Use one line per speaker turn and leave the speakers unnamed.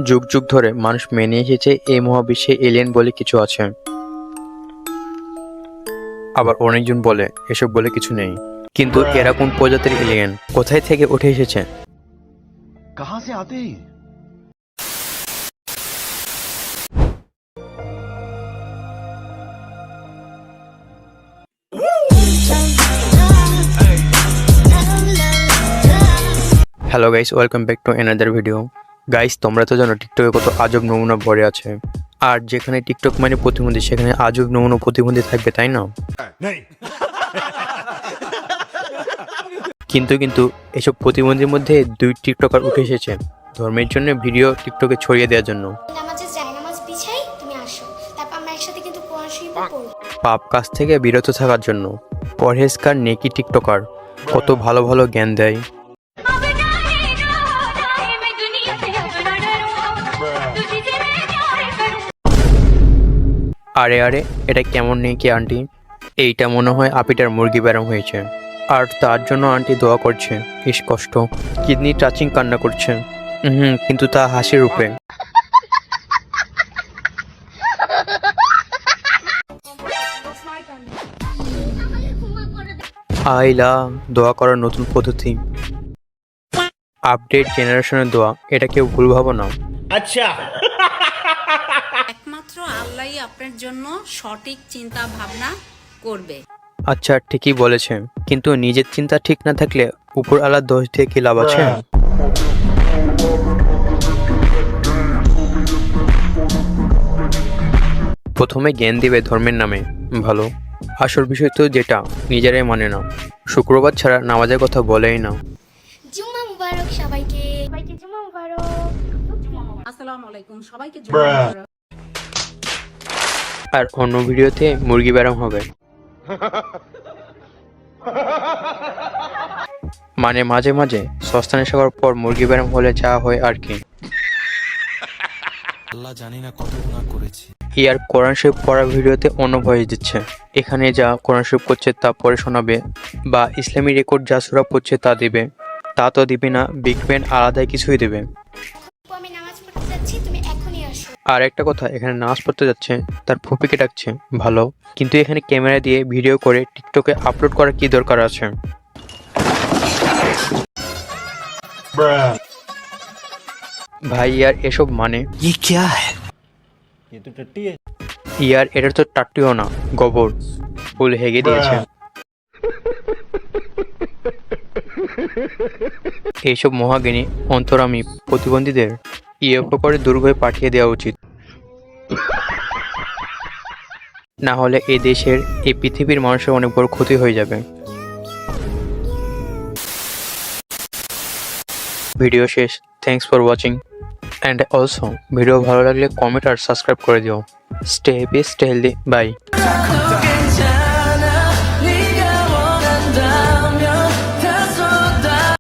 যুগ যুগ ধরে মানুষ মেনে এসেছে এই মহাবিশ্বে এলিয়েন বলে কিছু আছে। আবার অনেকজন বলে এসব বলে কিছু নেই। কিন্তু এরা কোন প্রজাতির এলিয়েন, কোথায় থেকে উঠে এসেছে?
कहां से आते हैं?
Hello guys, welcome back to another video. Guys, তোমরা তো জানো টিকটকে কত আজব নমুনা ভরে আছে। আর যেখানে টিকটক মানে প্রতিবন্ধী, সেখানে আজব নমুনা প্রতিবন্ধী থাকবে, তাই না? কিন্তু এসব প্রতিবন্ধীর মধ্যে দুই টিকটকার উঠে এসেছে ধর্মের জন্য ভিডিও টিকটকে ছড়িয়ে দেওয়ার জন্য। পাপ কাজ থেকে বিরত থাকার জন্য। পরহেজগার নেকি টিকটকার কত ভালো ভালো জ্ঞান দেয়। আরে আরে, এটা কেমন নেকি আন্টি? এইটা মনে হয় আপিটার মুরগি ব্যারাম হয়েছে, আর তার জন্য আন্টি দোয়া করছে। ইস কষ্ট, কিডনি টাচিং কান্না করছে। কিন্তু তা হাসির রূপে। আইলা, দোয়া করার নতুন পদ্ধতি। আপডেট জেনারেশনের দোয়া, এটা কেউ ভুল ভাবো না।
আচ্ছা,
একমাত্র আল্লাহই আপনার জন্য সঠিক চিন্তা ভাবনা করবে।
আচ্ছা, ঠিকই বলেছে, কিন্তু নিজের চিন্তা ঠিক না থাকলে উপর আলার দোষ দিয়ে কি লাভ আছে? প্রথমে জ্ঞান দিবে ধর্মের নামে, ভালো। আসল বিষয় তো যেটা নিজেরাই মানে না। শুক্রবার ছাড়া নামাজের কথা বলেই না।
জুম্মা মুবারক সবাইকে, সবাইকে জুম্মা মুবারক।
আসসালামু আলাইকুম, সবাইকে জুম্মা মুবারক।
আর অন্য ভিডিওতে মুরগি ব্যারাম হবে। মানে মাঝে মাঝে সস্তানে খাওয়ার পর মুরগি ব্যারাম হলে যা হয় আর কি।
আল্লাহ জানি না কত গুনাহ করেছি।
ইয়ার কোরআন শরীফ পড়া ভিডিওতে অন্য ভয়েস দিচ্ছে। এখানে যা কোরআন শরীফ করছে তা পরে শোনাবে, বা ইসলামী রেকর্ড যা সূরা পড়ছে তা দিবে। তা তো দিবে না, বিগ ব্যান্ড আলাদাই কিছুই দেবে।
আমি নামাজ পড়তে যাচ্ছি, তুমি এখনই আসো।
আর একটা কথা, এখানে নামাজ পড়তে যাচ্ছে, তার ফুপিকে ডাকছে, ভালো। কিন্তু এখানে ক্যামেরা দিয়ে ভিডিও করে টিকটকে আপলোড করার কি দরকার আছে? ভাই ইয়ার এসব মানে ইয়ার এটা তো টাট্টিও না, গোবর। ফুল হেগে দিয়েছে। এইসব মহাজ্ঞানী অন্তরামী প্রতিবন্ধীদের ইউএফও করে দুর্ভয়ে পাঠিয়ে দেওয়া উচিত। না হলে এই দেশের, এই পৃথিবীর মানুষের অনেক বড় ক্ষতি হয়ে যাবে। ভিডিও শেষ। Thanks for watching. And also video ভালো লাগলে কমেন্ট আর সাবস্ক্রাইব করে দিও। Stay happy, stay healthy, by.